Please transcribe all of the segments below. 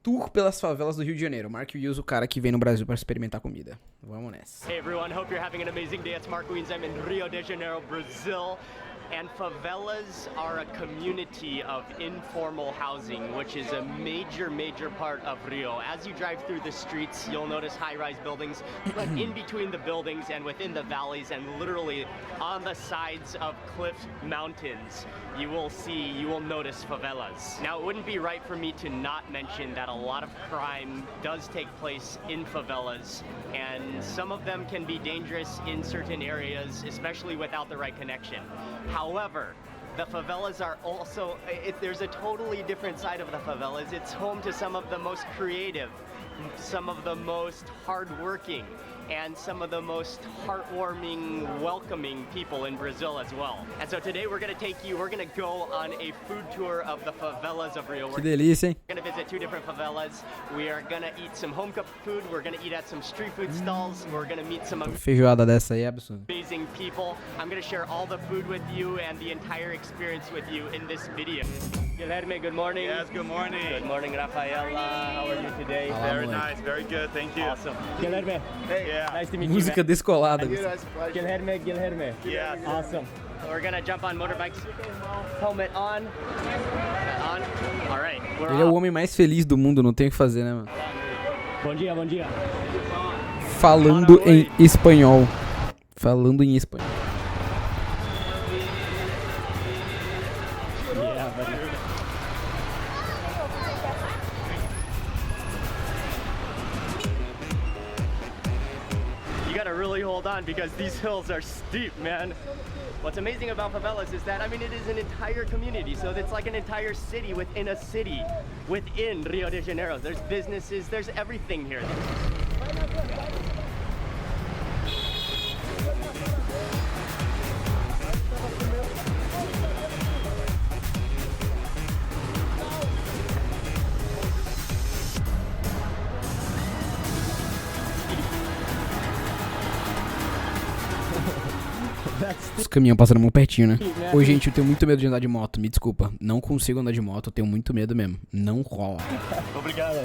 tour pelas favelas do Rio de Janeiro. Mark Wills, o cara que vem no Brasil para experimentar comida. Vamos nessa. Hey everyone, hope you're having an amazing day. It's Mark Wills. I'm in Rio de Janeiro, Brazil. And favelas are a community of informal housing, which is a major part of Rio. As you drive through the streets, you'll notice high-rise buildings, but in between the buildings and within the valleys and literally on the sides of cliff mountains, you will notice favelas. Now, it wouldn't be right for me to not mention that a lot of crime does take place in favelas, and some of them can be dangerous in certain areas, especially without the right connection. However, the favelas are also, there's a totally different side of the favelas. It's home to some of the most creative, some of the most hardworking, and some of the most heartwarming, welcoming people in Brazil as well. And so today we're going to go on a food tour of the favelas of Rio. Que delícia, hein? We're going to visit 2 different favelas. We are going to eat some home-cooked food. We're going to eat at some street food stalls. We're going to meet some Feijoada dessa aí é absurdo. amazing people. I'm going to share all the food with you and the entire experience with you in this video. Guilherme, good morning. Yes, good morning. Good morning, Rafaela. How are you today? Very nice, very good, thank you. Awesome. Guilherme, Hey, yeah. nice to meet you. Música descolada. Guilherme. Yes. Awesome. We're gonna jump on motorbikes. Helmet on. All right. We're Ele é o off. homem mais feliz do mundo, não tem o que fazer, né, mano? Bom dia, bom dia. Falando em espanhol. Falando em espanhol. Yeah, buddy. You gotta really hold on because these hills are steep, man. What's amazing about favelas is that, I mean, it is an entire community, so it's like an entire city within a city within Rio de Janeiro. There's businesses, there's everything here. Os caminhões passando muito pertinho, né? Oi, gente, eu tenho muito medo de andar de moto. Me desculpa. Não consigo andar de moto, eu tenho muito medo mesmo. Não rola. Obrigado.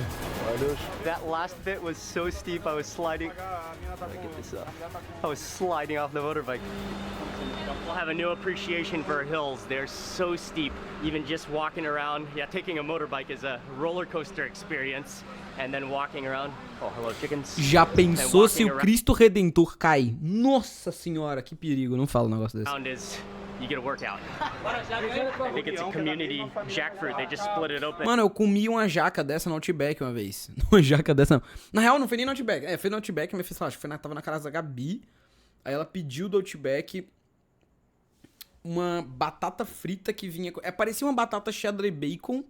That last bit was so steep, I was sliding. Get this up. I was sliding off the motorbike. We'll have a new appreciation for hills. They're so steep. Even just walking around, taking a motorbike is a roller coaster experience. And then walking around. Oh, hello, chickens. Já pensou se o Cristo Redentor cai? Nossa senhora, que perigo. Não fala um negócio desse. Is you get a workout. I think it's a community jackfruit. They just split it open. Mano, eu comi uma jaca dessa no Outback uma vez. Uma jaca dessa não. Na real, não foi nem no Outback. É, foi no Outback, mas acho que tava na casa da Gabi. Aí ela pediu do Outback uma batata frita que vinha... parecia uma batata cheddar e bacon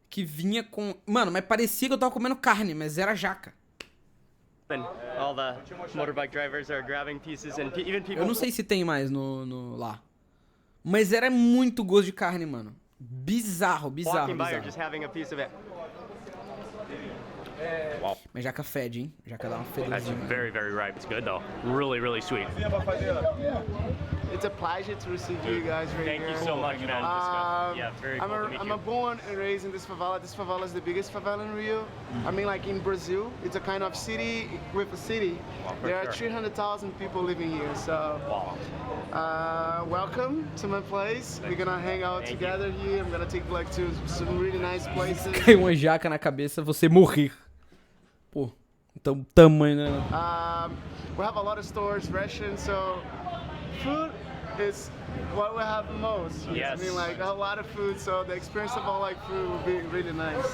que vinha com... Mano, mas parecia que eu tava comendo carne, mas era jaca. All the motorbike drivers are grabbing pieces and even people... Eu não sei se tem mais no lá. Mas era muito gosto de carne, mano. Bizarro. Walking by or just having a piece of it. Wow. Mas jaca fede, hein? Jaca dá uma That's fedorzinha. very ripe. It's good though. Really sweet. It's a pleasure to receive you guys right Thank here. you so much, man. Yeah, very cool to meet I'm you. born and raised in this favela. This favela is the biggest favela in Rio. I mean, like in Brazil, it's a kind of city with a city. There are 300,000 people living here. So, welcome to my place. We're gonna hang out together here. I'm gonna take like to some really nice places. Caiu uma jaca na cabeça, você morrer. Pô, então tamanho, né? We have a lot of stores, restaurants, so food is what we have most. Yes. I mean, like a lot of food, so the experience of all like food will be really nice.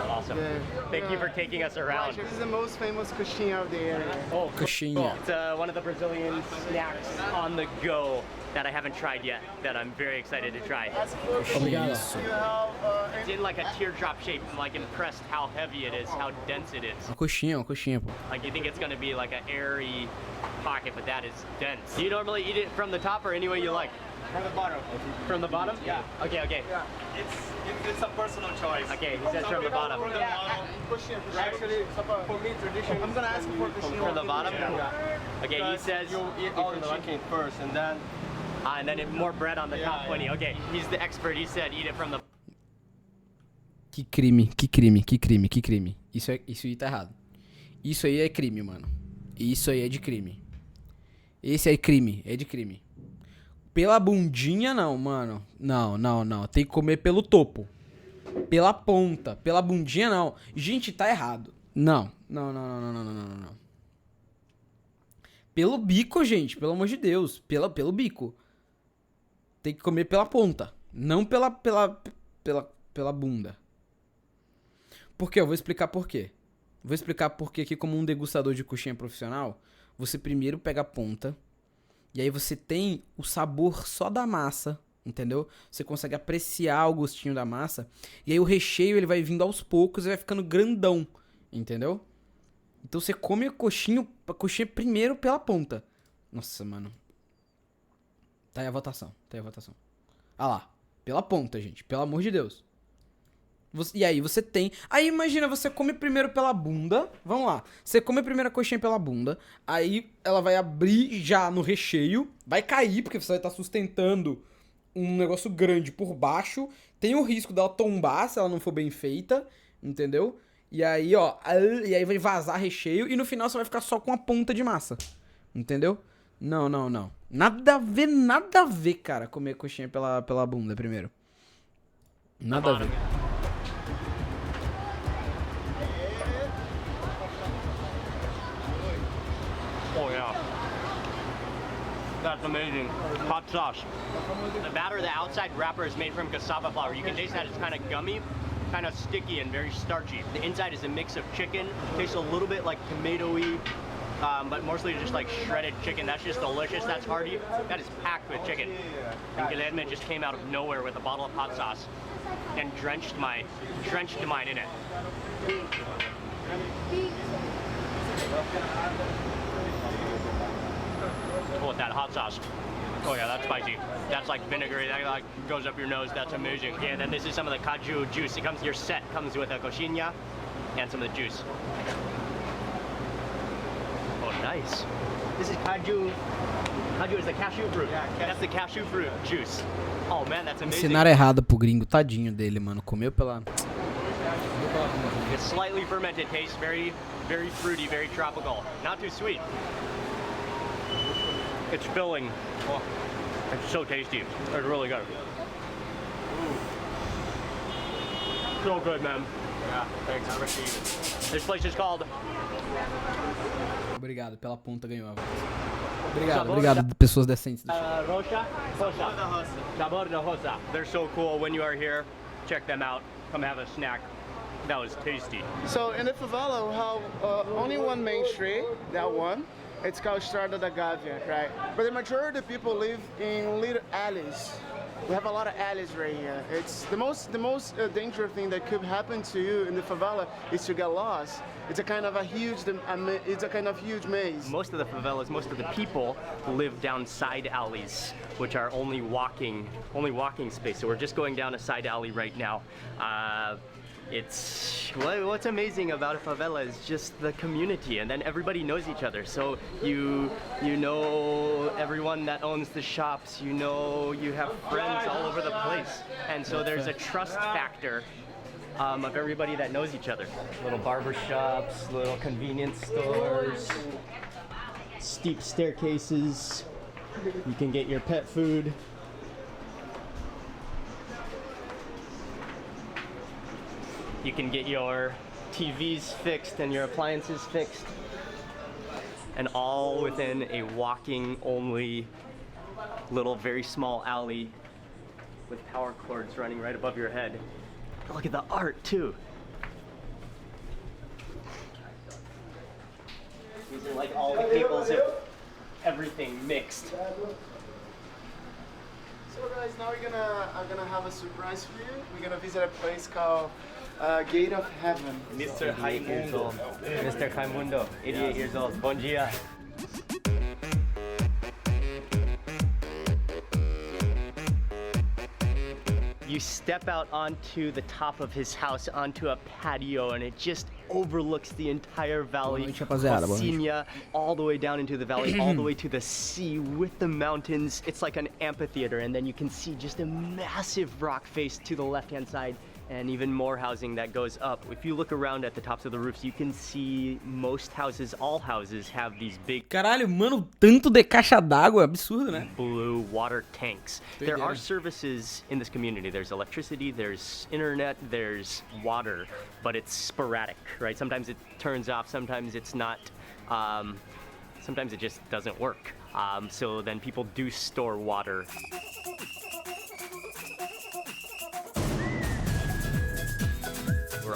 Awesome. Yeah. Thank you for taking us around. This is the most famous coxinha of the area. Oh, Coxinha. It's one of the Brazilian snacks on the go that I haven't tried yet, that I'm very excited to try. Isso. You have It's in like a teardrop shape. I'm like impressed how heavy it is, how dense it is. Uma coxinha, pô. Like you think it's gonna be like an airy pocket, but that is dense. Do you normally eat it from the top or any way you like? From the bottom. From the bottom? Yeah. Okay. Yeah. It's a personal choice. Okay, he says from the bottom. actually, for me, tradition. I'm gonna ask for coxinha. From the bottom? Yeah. Okay, he says you eat all the chicken first and then more bread on the top. Yeah. Plenty. Okay, he's the expert. He said eat it from the Que crime, que crime, que crime, que crime. Isso aí tá errado. Isso aí é crime, mano. Isso aí é de crime. Esse aí é crime, é de crime. Pela bundinha, não, mano. Não, não, não. Tem que comer pelo topo. Pela ponta. Pela bundinha, não. Gente, tá errado. Não. Não, não, não, não, não, não, não. Pelo bico, gente. Pelo amor de Deus. Pelo bico. Tem que comer pela ponta. Não pela bunda. Por quê? Eu vou explicar por quê. Vou explicar por quê aqui como um degustador de coxinha profissional. Você primeiro pega a ponta. E aí você tem o sabor só da massa, entendeu? Você consegue apreciar o gostinho da massa. E aí o recheio ele vai vindo aos poucos e vai ficando grandão, entendeu? Então você come a coxinha primeiro pela ponta. Nossa, mano. Tá aí a votação, tá aí a votação. Ah lá, pela ponta, gente, pelo amor de Deus. E aí você tem... Aí imagina, você come primeiro pela bunda. Vamos lá. Você come a primeira coxinha pela bunda. Aí ela vai abrir já no recheio. Vai cair, porque você vai estar sustentando um negócio grande por baixo. Tem o risco dela tombar se ela não for bem feita. Entendeu? E aí, ó... E aí vai vazar recheio. E no final você vai ficar só com a ponta de massa. Entendeu? Não, não, não. Nada a ver, cara, comer coxinha pela bunda primeiro. Nada a ver. Oh yeah. That's amazing. Hot sauce. The batter, the outside wrapper is made from cassava flour. You can taste that it's kind of gummy, kind of sticky and very starchy. The inside is a mix of chicken. Tastes a little bit like tomatoey, but mostly just like shredded chicken. That's just delicious. That's hearty. That is packed with chicken. And Guilherme just came out of nowhere with a bottle of hot sauce and drenched mine in it. Oh, that hot sauce. Oh yeah, that's spicy. That's like vinegary. That like goes up your nose. That's amazing. Yeah, and then this is some of the kaju juice. It comes. Your set comes with a coxinha and some of the juice. Oh, nice. This is kaju. Kaju is the cashew fruit. Yeah, that's the cashew fruit juice. Oh man, that's amazing. Ensinaram errado pro gringo, tadinho dele, mano. Comeu pela... It's slightly fermented. Tastes very, very fruity, very tropical. Not too sweet. It's filling. Oh, it's so tasty. It's really good. So good, man. Yeah, thanks. I appreciate it. This place is called... Obrigado, pela ponta ganhou. Obrigado, pessoas decentes. Rocha? Sabor de Rosa. They're so cool. When you are here, check them out. Come have a snack. That was tasty. So in the favela, we have only one main street, that one. It's called Estrada da Gávea, right? But the majority of people live in little alleys. We have a lot of alleys right here. It's the most dangerous thing that could happen to you in the favela is to get lost. It's a kind of huge maze. Most of the favelas, most of the people live down side alleys, which are only walking space. So we're just going down a side alley right now. What's amazing about a favela is just the community, and then everybody knows each other. So you know everyone that owns the shops. You have friends all over the place, and so there's a trust factor of everybody that knows each other. Little barber shops, little convenience stores, steep staircases. You can get your pet food. You can get your TVs fixed and your appliances fixed, and all within a walking only little very small alley with power cords running right above your head. Look at the art too. These are like all the cables of everything mixed. So guys, now I'm gonna have a surprise for you. We're gonna visit a place called Gate of Heaven. Mr. Raimundo. Mr. Raimundo, 88 years old. Bom dia. You step out onto the top of his house, onto a patio, and it just overlooks the entire valley. Coxinha, all the way down into the valley, all the way to the sea with the mountains. It's like an amphitheater, and then you can see just a massive rock face to the left-hand side, and even more housing that goes up. If you look around at the tops of the roofs, you can see most houses, all houses, have these big Caralho, mano, tanto de caixa d'água, absurdo, né? blue water tanks. There are services in this community. There's electricity, there's internet, there's water, but it's sporadic, right? Sometimes it turns off, sometimes it's not, sometimes it just doesn't work. So then people do store water.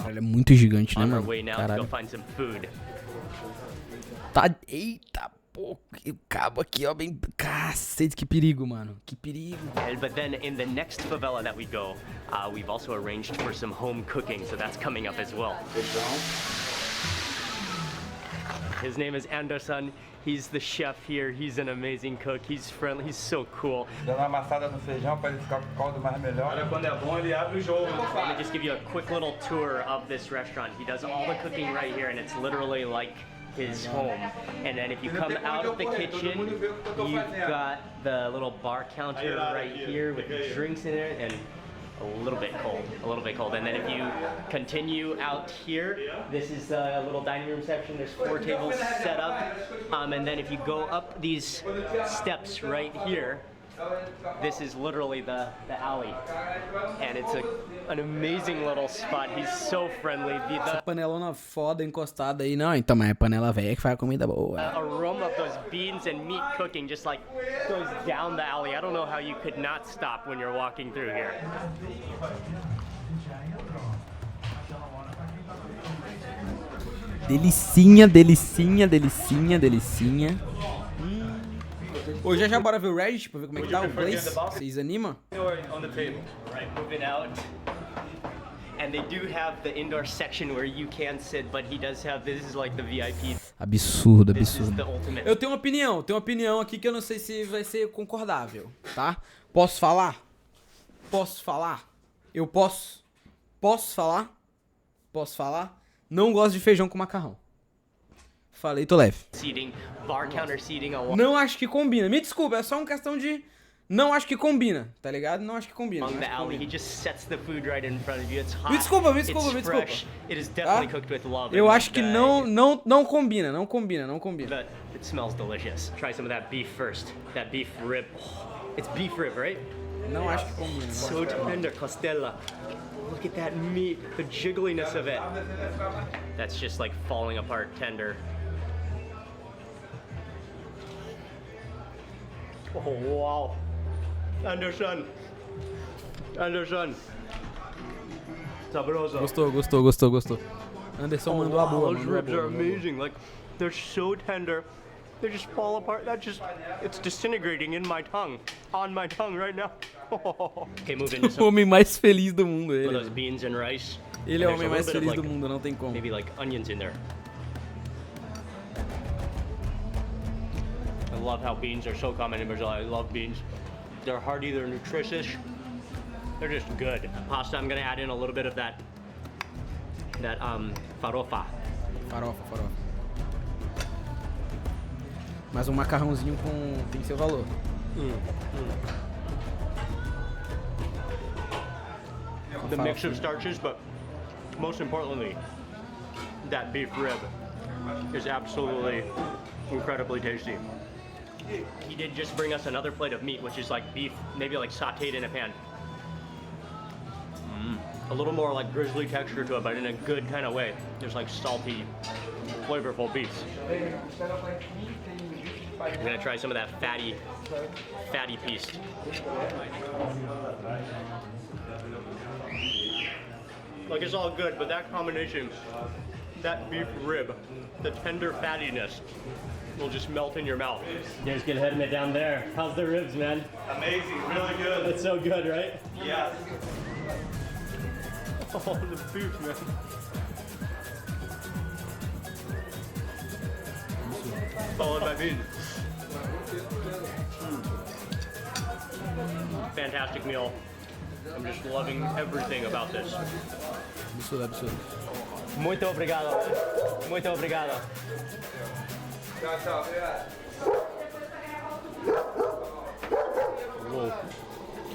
Ele é muito gigante, né, On our mano? way now to go Caralho. find some food. Tá... Eita, pô. O cabo aqui, ó, bem... Cacete, que perigo, mano. Que perigo. But then in the next favela that we go, we've also arranged for some home cooking, so that's coming up as well. His name is Anderson. He's the chef here. He's an amazing cook. He's friendly. He's so cool. Dando uma amassada no feijão para ele ficar com o caldo mais melhor. Olha, quando é bom, ele abre o jogo. Let me just give you a quick little tour of this restaurant. He does all the cooking right here, and it's literally like his home. And then if you come out of the kitchen, you've got the little bar counter right here with the drinks in it, and a little bit cold. And then if you continue out here, this is the little dining room section. There's 4 tables set up. And then if you go up these steps right here, this is literally the alley. And it's an amazing little spot. He's so friendly. Essa panelona foda encostada aí. Não, então, mas é panela velha que faz a comida boa. The aroma of those beans and meat cooking just like goes down the alley. I don't know how you could not stop when you're walking through here. Delicinha, delicinha, delicinha, delicinha. Hoje já bora ver o Reddit pra ver como é que tá o Blaze. Vocês animam? On the table. Right, moving out. And they do have the indoor section where you can sit, but he does have, this is like the VIP. Absurdo, This is absurdo. the ultimate. Eu tenho uma opinião aqui que eu não sei se vai ser concordável, tá? Posso falar? Posso falar? Eu posso? Posso falar? Posso falar? Não gosto de feijão com macarrão. Falei, tô leve. Seating, bar counter seating, Não acho que combina. Me desculpa, é só uma questão de... Não acho que combina, tá ligado? Não acho que combina. along the alley. He just sets the food right in front of you. It's hot. Me desculpa, me it's desculpa. fresh. It is definitely cooked with love. Eu and, acho que não combina, não combina. But it smells delicious. Try some of that beef first. That beef rib. It's beef rib, right? Não acho que combina. So tender, costella. Look at that meat, the jiggliness of it. That's just like falling apart tender. Oh, wow. Anderson. Sabroso. Gostou. Anderson mandou a boa, Those ribs are amazing. Like, they're so tender. They just fall apart. It's disintegrating in my tongue. On my tongue right now. Okay, move into O some homem mais feliz do mundo, of ele. those beans and rice. Ele é o And homem there's mais a little bit feliz of, do like, mundo, não tem como. Maybe like onions in there. I love how beans are so common in Brazil. I love beans. They're hearty, they're nutritious. They're just good. Pasta, I'm gonna add in a little bit of that farofa. Farofa. Mas um macarrãozinho tem seu valor. The mix of starches, but most importantly, that beef rib is absolutely incredibly tasty. He did just bring us another plate of meat, which is like beef, maybe like sauteed in a pan. A little more like grizzly texture to it, but in a good kind of way. There's like salty, flavorful beef. I'm gonna try some of that fatty piece. Like, it's all good, but that combination, that beef rib, the tender fattiness, will just melt in your mouth. You guys get ahead of it down there. How's the ribs, man? Amazing, really good. It's so good, right? Yeah. Oh, the beef, man. Followed by beans. Fantastic meal. I'm just loving everything about this. Absurdo. Muito obrigado. Muito obrigado. Tchau, obrigado. Whoa.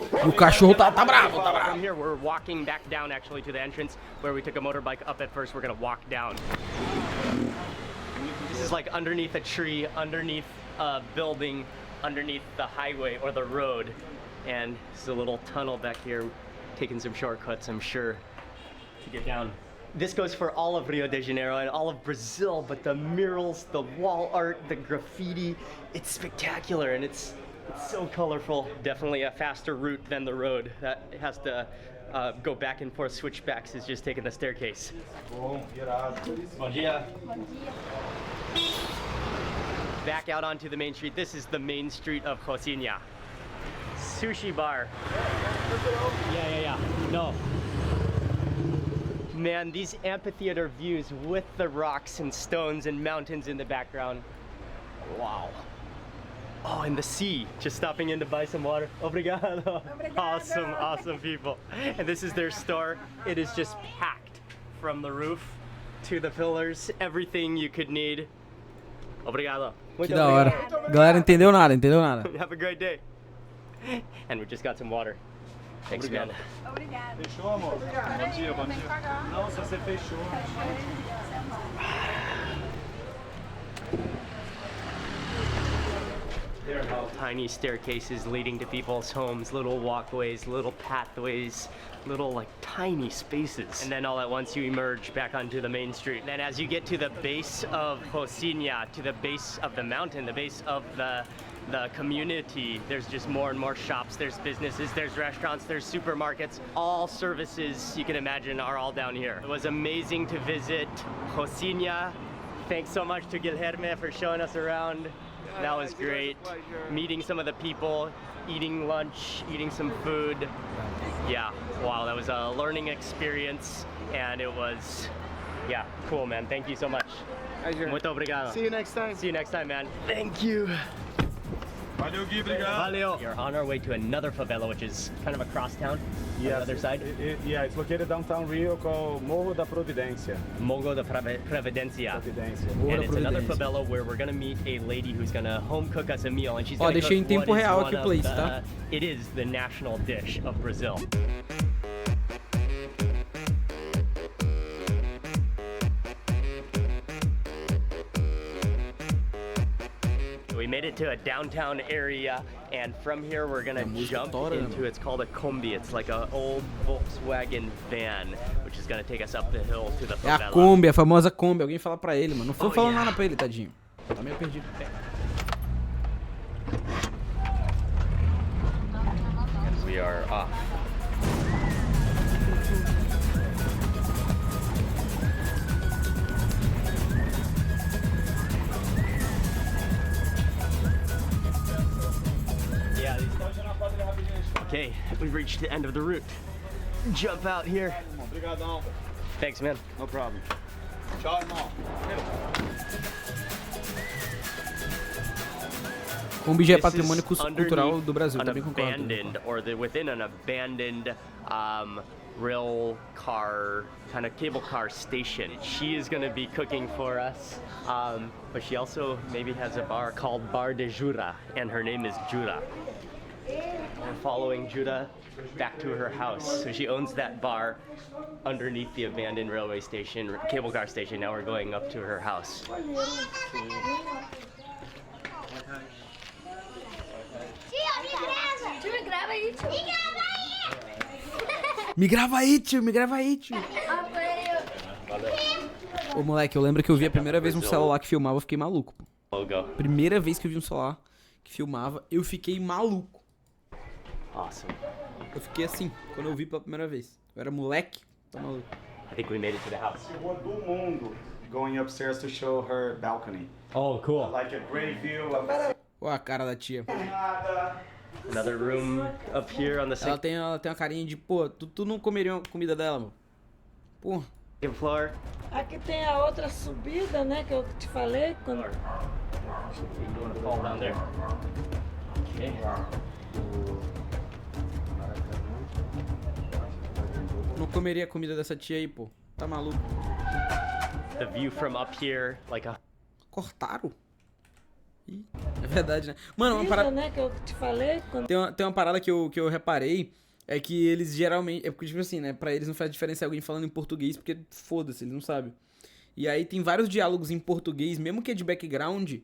E o cachorro tá bravo, tá From bravo. here, we're walking back down actually to the entrance where we took a motorbike up at first. We're gonna walk down. This is like underneath a tree, underneath a building, underneath the highway or the road. And there's a little tunnel back here, taking some shortcuts, I'm sure, to get down. This goes for all of Rio de Janeiro and all of Brazil, but the murals, the wall art, the graffiti, it's spectacular and it's so colorful. Definitely a faster route than the road that has to go back and forth switchbacks is just taking the staircase. Bom, irado. Bom dia. Back out onto the main street. This is the main street of Rocinha. Sushi bar. Yeah. No. Man, these amphitheater views with the rocks and stones and mountains in the background. Wow. Oh, and the sea. Just stopping in to buy some water. Obrigado. Awesome people. And this is their store. It is just packed from the roof to the pillars. Everything you could need. Obrigado. Que da hora. Galera, entendeu nada. Have a great day. And we just got some water. Thanks, man. Obrigada. Fechou, amor? Bom dia, bom dia. Não, só você fechou. Tiny staircases leading to people's homes, little walkways, little pathways, little like tiny spaces. And then all at once you emerge back onto the main street. Then as you get to the base of Rocinha, to the base of the mountain, the base of the community, there's just more and more shops, there's businesses, there's restaurants, there's supermarkets. All services you can imagine are all down here. It was amazing to visit Rocinha. Thanks so much to Guilherme for showing us around. That was great. Meeting some of the people, eating lunch, eating some food. Yeah, wow, that was a learning experience and it was, yeah, cool, man. Thank you so much. Muito obrigado. See you next time. See you next time, man. Thank you. Valeu, Gui, obrigado. Valeu. We're on our way to another favela, which is kind of across town on the other side. Yeah, it's located downtown Rio called Morro da Providência. Morro da Previdência. And it's another favela where we're gonna meet a lady who's gonna home cook us a meal, and she's gonna deixei em cook tempo what is real one aqui o of place, the- tá? It is the national dish of Brazil. We made it to a downtown area, and from here we're gonna jump into, it's called a Kombi. It's like an old Volkswagen van, which is gonna take us up the hill to the É a favela. Kombi, a famosa Kombi. Alguém fala pra ele, mano. Não foi Oh, falando yeah. nada pra ele, tadinho. Tá meio perdido. We are off. Yeah, okay, we've reached the end of the route. Jump out here. Obrigadão. Thanks, man. No problem. Tchau, irmão. Kombi já é This is patrimônio cultural do Brasil, an também concordo. abandoned, or within an abandoned rail car, kind of cable car station. She is going to be cooking for us, but she also maybe has a bar called Bar de Jura, and her name is Jura. We're following Jura back to her house. So she owns that bar underneath the abandoned railway station, cable car station. Now we're going up to her house. Me grava aí, tio. Me grava aí, tio. Ô, moleque, eu lembro que eu vi a primeira vez um celular que filmava, eu fiquei maluco, pô. Logo. Primeira vez que eu vi um celular que filmava, eu fiquei maluco. Awesome. Eu fiquei assim, quando eu vi pela primeira vez. Eu era moleque, tô maluco. I think we made it to the house. Rua do Mundo, going upstairs to show her balcony. Oh, cool. Like a great view of the Ó a cara da tia. Another room up here on the Ela tem uma carinha de, pô, tu não comeria uma comida dela, mano. Pô. second floor. Aqui tem a outra subida, né, que eu te falei. Quando... You want to fall down there? Okay. Não comeria a comida dessa tia aí, pô. Tá maluco. The view from up here, like a... Cortaram? Ih, é verdade, né? Mano, uma Vida, parada... né? Que eu te falei. Quando... Tem uma parada que eu reparei, é que eles geralmente... É porque, tipo assim, né? Pra eles não faz diferença alguém falando em português, porque foda-se, eles não sabem. E aí tem vários diálogos em português, mesmo que é de background,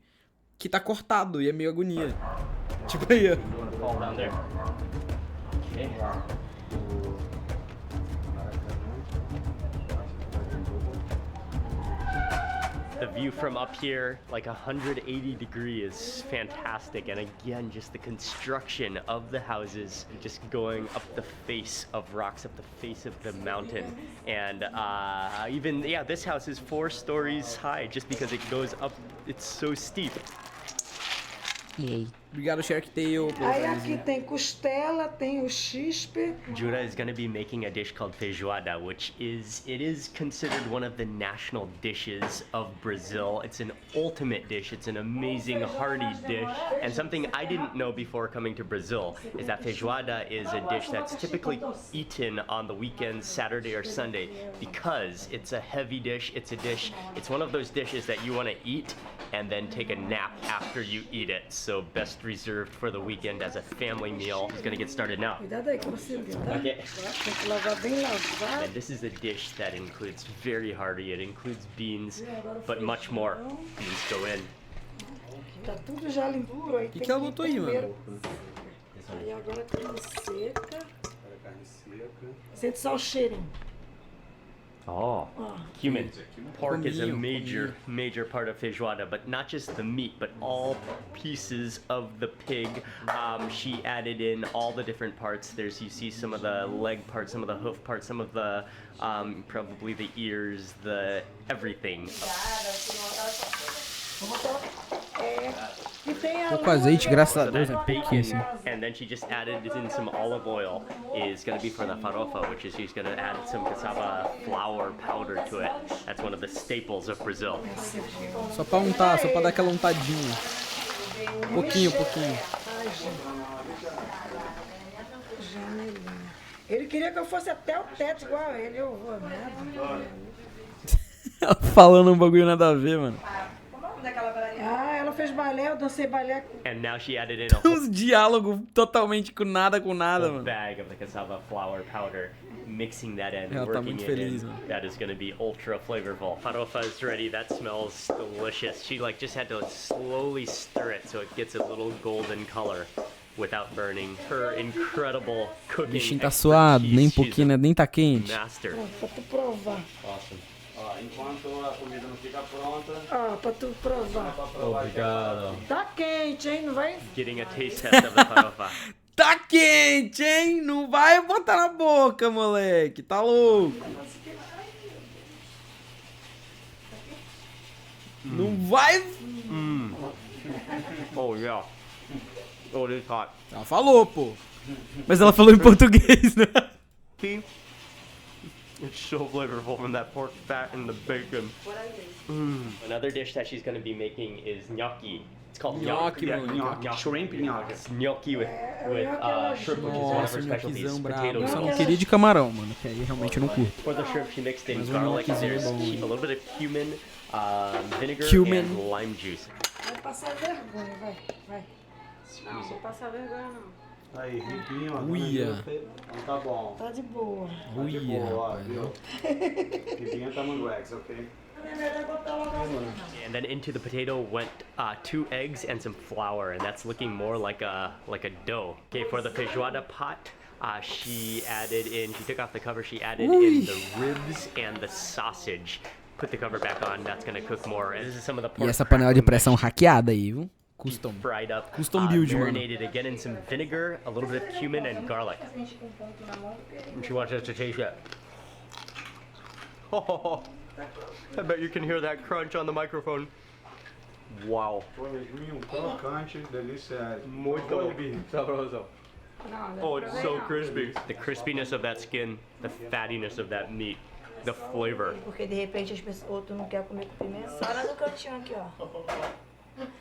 que tá cortado e é meio agonia. Tipo aí, ó. Fall down there. Okay. The view from up here, like 180 degrees, is fantastic. And again, just the construction of the houses, just going up the face of rocks, up the face of the mountain. And even, yeah, this house is 4 stories high just because it goes up, it's so steep. Obrigado, Shark Tail. Aí aqui tem costela, tem o chispe. Jura is going to be making a dish called feijoada, which is considered one of the national dishes of Brazil. It's an ultimate dish. It's an amazing hearty dish. And something I didn't know before coming to Brazil is that feijoada is a dish that's typically eaten on the weekends, Saturday or Sunday, because it's a heavy dish. It's one of those dishes that you want to eat and then take a nap after you eat it. So best reserved for the weekend as a family meal. It's gonna get started now. Cuidado aí que você viu, tá? Okay. Tem que lavar bem lavado. And this is a dish that includes very hearty. It includes beans, but much more. Beans go in. Tá tudo já limpo aí. Que ela botou aí, mano? Aí agora carne seca. Sente só o cheirinho. Oh, cumin. Pork is a Cominho, major part of feijoada, but not just the meat, but all pieces of the pig. She added in all the different parts. You see some of the leg parts, some of the hoof parts, some of the, probably the ears, the everything. E tem a Tô com azeite, graças a So Deus, that é pouquinho assim. and then she just added in some olive oil is going to be for the farofa, which is she's going to add some cassava flour powder to it. That's one of the staples of Brazil. Só pra untar, só pra dar aquela untadinha. Pouquinho. janelinha. Ele queria que eu fosse até o teto igual a ele. Eu vou, né? Ela falando um bagulho nada a ver, mano. Ah, ela fez balé, eu dancei balé. And now she added in a whole Uns diálogos totalmente com nada, mano. bag of the cassava flour powder, mixing that in, Ela tá working muito it feliz, in. mano. That is going to be ultra flavorful. Farofa is ready. That smells delicious. She just had to slowly stir it so it gets a little golden color without burning. Her incredible O cooking bichinho tá suado, nem um expertise. pouquinho, né? Nem tá quente. Master. Pra tu provar. Awesome. Enquanto a comida não fica pronta, Ó, pra tu provar. obrigado. Tá quente, hein? Não vai? Getting a taste test of the farofa. Tá quente, hein? Não vai botar na boca, moleque. Tá louco. Não vai... Oh yeah. Oh, it is hot. Ela falou, pô. Mas ela falou em português, né? See? It's so flavorful from that pork fat and the bacon. Another dish that she's going to be making is gnocchi. It's called Gnocchi, gnocchi. mano. Gnocchi. Shrimp gnocchi. It's gnocchi with shrimp, which is one of Nossa, her specialties. nhoquizão brabo. Potato Eu só não noodles. queria de camarão, mano. Que aí realmente eu não curto. For the shrimp, she mixed in Mas o garlic. gnocchizinho é There's bom, hein? a little bit of cumin, vinegar, Cumin. and lime juice. Vai passar vergonha, vai. Não, vou passar vergonha não. Aí, riquinho, ó. Uia. Então tá bom. Tá de boa. Tá de Uia, boa, ó, rapaz. viu? Ribinha tamanduex, ok? And then into the potato went 2 eggs and some flour, and that's looking more like a dough. Okay, for the feijoada pot, she took off the cover, she added in the ribs and the sausage. Put the cover back on, that's gonna cook more. And this is some of the E pork essa panela de crackling pressão hackeada aí, viu? Custom. fried up, Custom build, mano. marinated again in some vinegar, a little bit of cumin and garlic. And she wants us to taste it. Oh, I bet you can hear that crunch on the microphone. Wow. Torresminho crocante, delícia. Muito sabroso. Oh, it's so crispy. The crispiness of that skin, the fattiness of that meat, the flavor. Porque de repente as pessoas, outro não quer comer com pimenta. Olha no cantinho aqui, ó.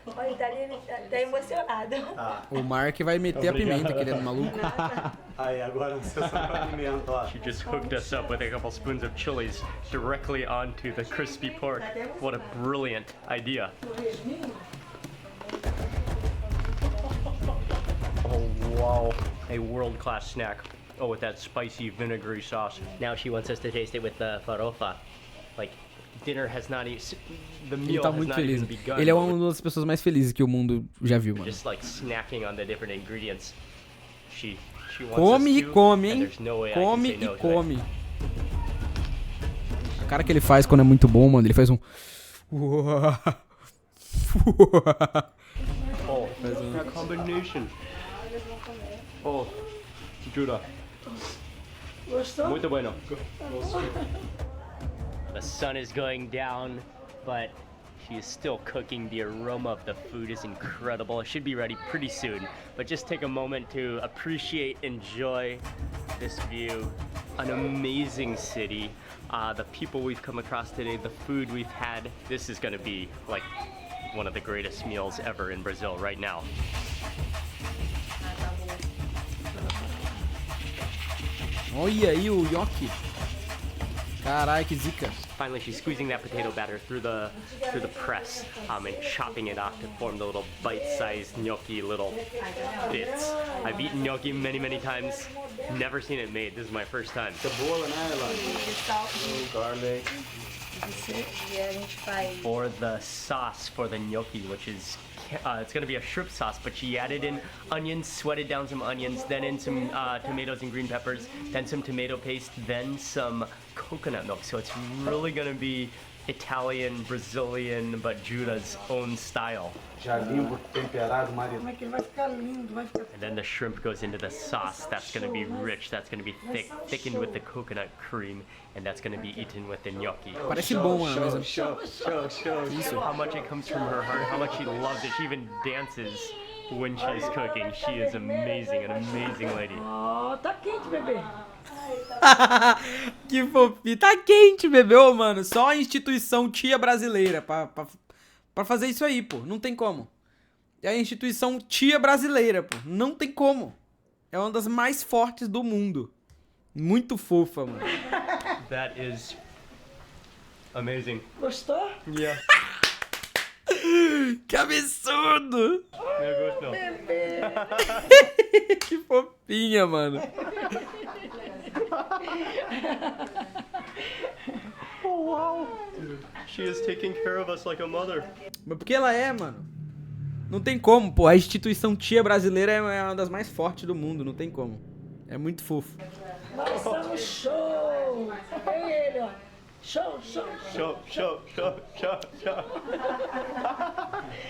Olha, ele tá emocionado. O Mark vai meter a pimenta, querendo maluco. Aí, agora você sabe a pimenta, ó. She just hooked us up with a couple spoons of chilies directly onto the crispy pork. What a brilliant idea. wow, a world-class snack. Oh, with that spicy vinegary sauce. Now she wants us to taste it with the farofa. Like, dinner has not even... The Ele meal tá has muito not feliz. even begun. Ele é but uma das pessoas mais felizes que o mundo já viu, we're mano. just like snacking on the different ingredients. She wants Come us e to, come, and hein? there's no way I Come can say e no to it. come. A cara que ele faz quando é muito bom, mano, ele faz um... Oh, that combination. Oh, Judah. Gostou? Muito bueno. The sun is going down, but she is still cooking. The aroma of the food is incredible. It should be ready pretty soon. But just take a moment to appreciate, enjoy this view. An amazing city. The people we've come across today, the food we've had. This is gonna be like one of the greatest meals ever in Brazil right now. Olha aí o nhoque. Caralho, que zica. Finally, she's squeezing that potato batter through the press and chopping it off to form the little bite-sized gnocchi little bits. I've eaten gnocchi many, many times. Never seen it made. This is my first time. Cebola, né, Ela? Garlic. E a gente faz. For the sauce for the gnocchi, which is it's gonna be a shrimp sauce, but she added in onions, sweated down some onions, then in some tomatoes and green peppers, then some tomato paste, then some coconut milk. So it's really gonna be Italian, Brazilian, but Judah's own style. Já limpo, temperado, Como marinado. é que ele vai ficar lindo, vai ficar... And then the shrimp goes into the sauce. That's gonna be rich. That's gonna be thick, thickened with the coconut cream, and that's gonna be eaten with the gnocchi. Parece bom, mano. Mas... Isso. How much it comes from her heart, how much she loves it. She even dances when she's cooking. She is amazing, an amazing lady. Ó, tá quente, bebê. Que fofinho. Tá quente, bebê, ô, mano. Só a instituição tia brasileira pra fazer isso aí, pô. Não tem como. É a instituição tia brasileira, pô. Não tem como. É uma das mais fortes do mundo. Muito fofa, mano. That is amazing. Gostou? Yeah. Que absurdo. Yeah, good, no. Que fofinha, mano. Oh, wow. She is taking care of us like a mother. Mas porque ela é, mano. Não tem como, pô. A instituição tia brasileira é uma das mais fortes do mundo. Não tem como. É muito fofo. Nós estamos show! Vem ele, ó. Show, show, show. Show.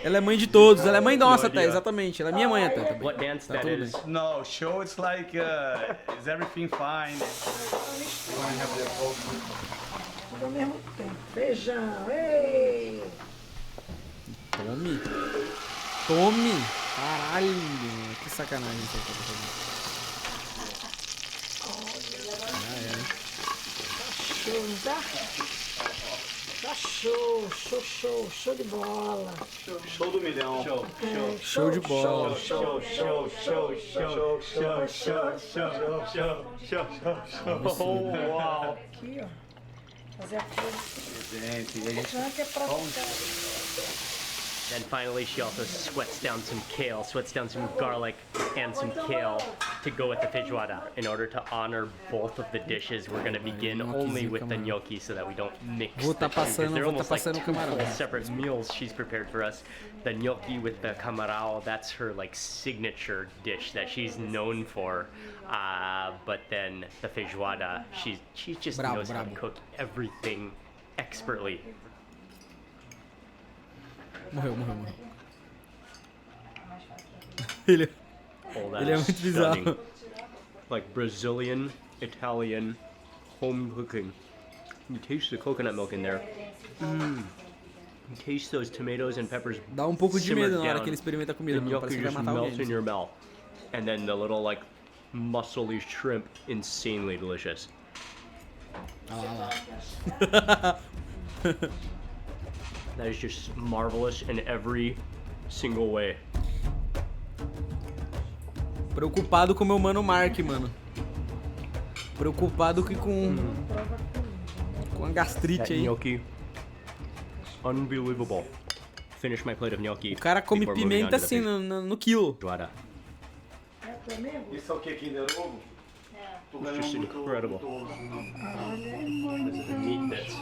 Ela é mãe de todos. Ela é mãe nossa até, idea. exatamente. Ela é minha mãe até também. What dance Tá that tudo is? bem. No, show it's like, is everything fine? Tudo ao mesmo tempo. Feijão, ei! Tome. Tome. Caralho. Que sacanagem isso aqui. Show, não tá? Tá show, show, show, show de bola. Show do milhão. Show de bola. Oh, wow. Aqui, ó. Fazer a coisa. Gente, e a gente... Não é que é pra ficar. Then finally, she also sweats down some kale, sweats down some garlic and some kale to go with the feijoada. In order to honor both of the dishes, we're going to begin only with the gnocchi so that we don't mix Vou the tá two, 'cause passando, they're vou tá almost like passando o two camarão. full separate meals she's prepared for us. The gnocchi with the camarão, that's her like signature dish that she's known for. But then the feijoada, she just Bravo, knows how to bravo. cook everything expertly. Morreu. Ele... Oh, that Ele é is muito stunning. bizarro. Like Brazilian, Italian, home cooking. You taste the coconut milk in there. You taste those tomatoes and peppers. Dá um pouco de simmer medo na hora down. que ele experimenta a comida, The mano. Parece gnocchi que vai just matar melts in alguém. your mouth. And then the little like muscly shrimp, insanely delicious. Ah lá. That is just marvelous in every single way. Preocupado com o meu mano Mark, mano. Preocupado que com a gastrite That aí. gnocchi, unbelievable. Finish my plate of gnocchi. O cara come before moving on pimenta to the assim no quilo. feijoada. Flamengo? Isso é o que, Kinder Ovo? Tu ganhou Just muito incredible. ovo, não? This is the meat bits.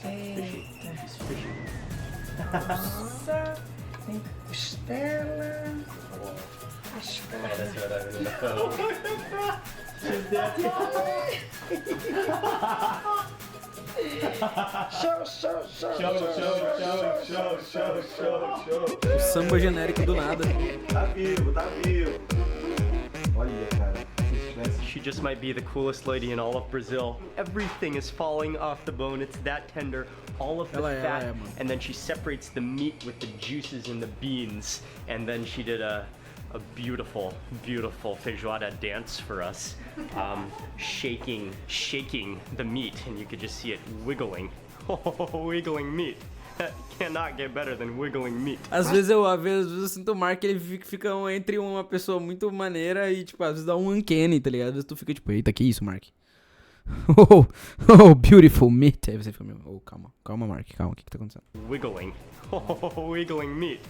Eita. It's fishy. Nossa, tem costela, as carnes. Show, show, show, O samba genérico do nada. Tá vivo, tá vivo. Olha, cara. Se tivesse... She just might be the coolest lady in all of Brazil. Everything is falling off the bone. It's that tender. All of the Ela é, fat, ela é, mano. and then she separates the meat with the juices in the beans, and then she did a beautiful, beautiful feijoada dance for us, shaking the meat, and you could just see it wiggling. Wiggling meat. Cannot get better than wiggling meat. Às vezes eu sinto o Mark, ele fica entre uma pessoa muito maneira e, tipo, às vezes dá um uncanny, tá ligado? Às vezes tu fica tipo, eita, que isso, Mark? Oh, beautiful meat. Aí você fica meio, oh, calma, Mark, calma, o que tá acontecendo? Wiggling. Wiggling meat.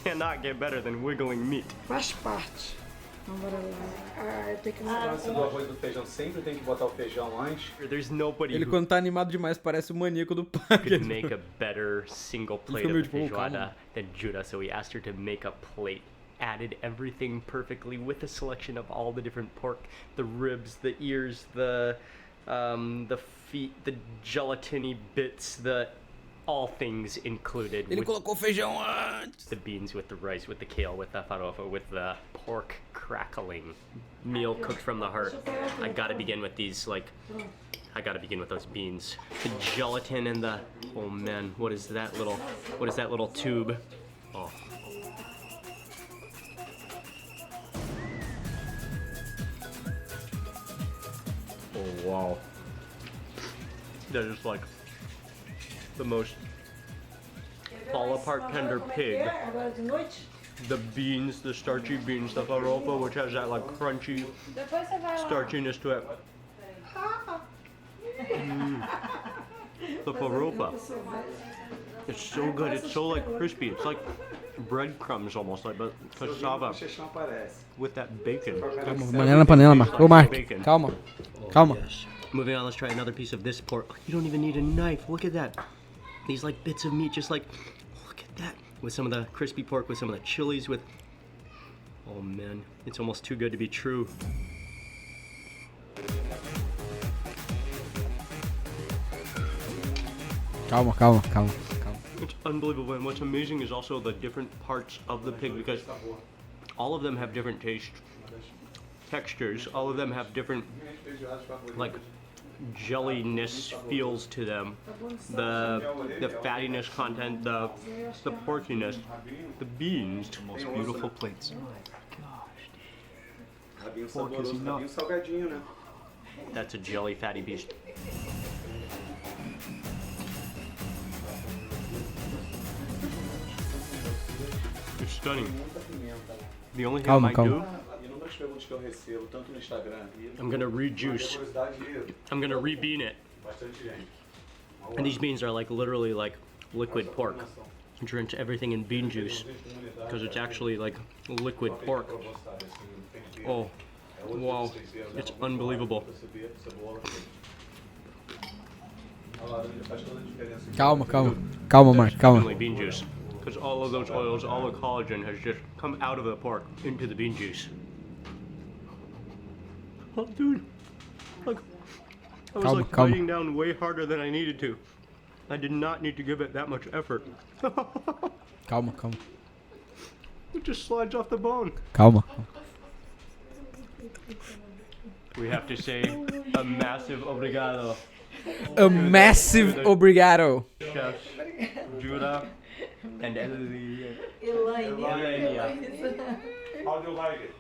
Cannot get better than wiggling meat. faz parte. Então bora lá. Eu tenho que O lance do arroz e do feijão sempre tem que botar o feijão antes. There's nobody Ele who quando tá animado demais parece o maníaco do parque. could make a better single plate of meio the tipo, oh, calma. feijoada than Judah, so we asked her to make a plate. Added everything perfectly with a selection of all the different pork, the ribs, the ears, the feet, the gelatiny bits, the all things included. Ele With colocou feijão antes. the beans, with the rice, with the kale, with the farofa, with the pork crackling. Meal cooked from the heart. I gotta begin with these, I gotta begin with those beans. The gelatin and the, oh man, what is that little tube? Oh. Oh wow. That is like the most fall apart tender pig. Agora de noite? The beans, the starchy beans, the farofa, which has that like crunchy starchiness to it. The farofa. It's so good. It's so like crispy. It's like breadcrumbs almost, like but cassava Bochechão aparece. with that bacon. Panela, panela, Mark. Ô, Mark, Bacon. calma. Calma. Moving on, let's try another piece of this pork. You don't even need a knife. Look at that. These like bits of meat, just like, look at that. With some of the crispy pork, with some of the chilies, with, oh man, it's almost too good to be true. Calma. It's unbelievable, and what's amazing is also the different parts of the pig, because all of them have different taste, textures, all of them have different, like, jelliness feels to them, the fattiness content, the porkiness, the beans, the most beautiful plates. Rabinho saboroso, rabinho salgadinho, né? That's a jelly fatty piece. It's stunning. The only thing I might do, E numa das perguntas que eu recebo, tanto no Instagram e I'm gonna rejuice. curiosidade de I'm gonna rebean it. bastante gente. And these beans are like literally like liquid pork. Drench everything in bean juice because it's actually like liquid pork. Oh, wow, it's unbelievable. Calma, Mark, calma. Definitely bean juice because all of those oils, all the collagen has just come out of the pork into the bean juice. Oh, dude, like I was like biting down way harder than I needed to. I did not need to give it that much effort. Calma. It just slides off the bone. Calma. We have to say a massive obrigado. A massive obrigado. Chefs Judah and Elenia. How do you like it?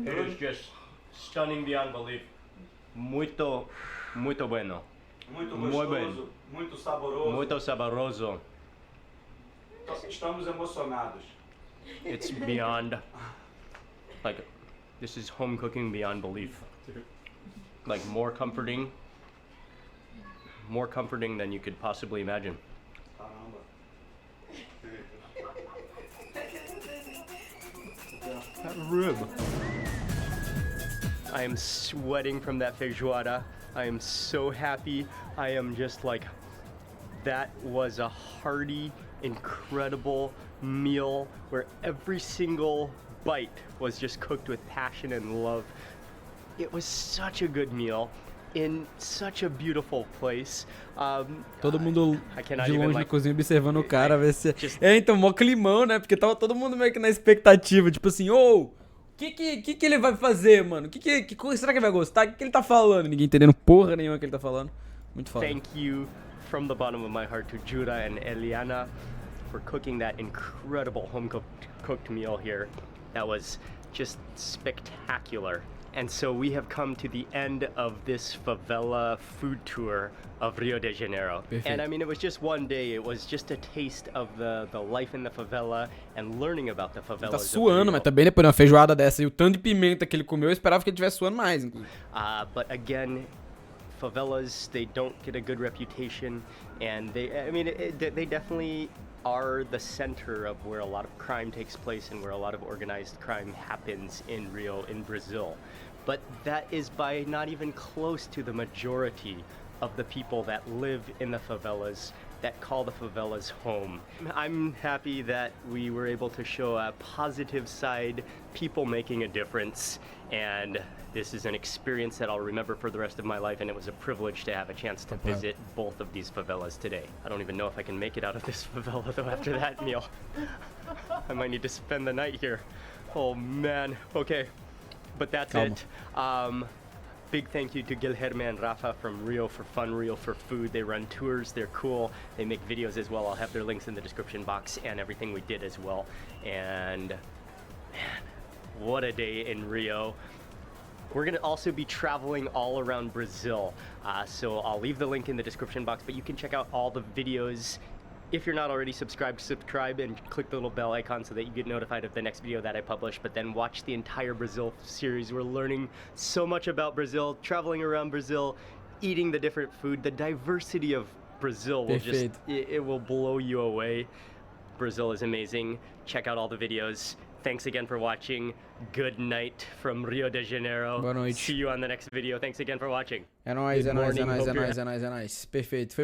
It is just stunning beyond belief. Muito bueno. Muito Muy bem. gostoso, muito saboroso. Muito saboroso. Estamos emocionados. It's beyond, like, this is home cooking beyond belief. Like more comforting than you could possibly imagine. rib. I am sweating from that feijoada. I am so happy. I am just like, that was a hearty, incredible meal where every single bite was just cooked with passion and love. It was such a good meal in such a beautiful place. Todo mundo I cannot de even, longe na like, cozinha observando o cara, ver se... just- Então, mó climão, né? Porque tava todo mundo meio que na expectativa, tipo assim, ô, que ele vai fazer, mano? Será que ele vai gostar? O que ele tá falando? Ninguém entendendo porra nenhuma que ele tá falando. Muito foda. Thank you from the bottom of my heart to Jura and Eliana for cooking that incredible home-cooked meal here. That was just spectacular. And so we have come to the end of this favela food tour of Rio de Janeiro. Perfect. And I mean, it was just one day. It was just a taste of the life in the favela and learning about the favelas. Tá suando, mas também depois de uma feijoada dessa e o tanto de pimenta que ele comeu, eu esperava que ele tivesse suando mais, inclusive. But again, favelas, they don't get a good reputation, and they definitely are the center of where a lot of crime takes place and where a lot of organized crime happens in Rio, in Brazil. But that is by not even close to the majority of the people that live in the favelas, that call the favelas home. I'm happy that we were able to show a positive side, people making a difference, and this is an experience that I'll remember for the rest of my life, and it was a privilege to have a chance to visit both of these favelas today. I don't even know if I can make it out of this favela though after that meal. I might need to spend the night here. Oh man, okay, but that's it. Big thank you to Guilherme and Rafa from Rio for Fun, Rio for Food. They run tours, they're cool, they make videos as well. I'll have their links in the description box and everything we did as well. And man, what a day in Rio. We're gonna also be traveling all around Brazil. So I'll leave the link in the description box, but you can check out all the videos. If you're not already subscribed, subscribe and click the little bell icon so that you get notified of the next video that I publish, but then watch the entire Brazil series. We're learning so much about Brazil, traveling around Brazil, eating the different food. The diversity of Brazil will it will blow you away. Brazil is amazing. Check out all the videos. Thanks again for watching. Good night from Rio de Janeiro. Boa noite. See you on the next video. Thanks again for watching. É nóis, Good é nóis, é morning, nóis, é hope you're nóis, é nóis, é nóis. Perfeito. Foi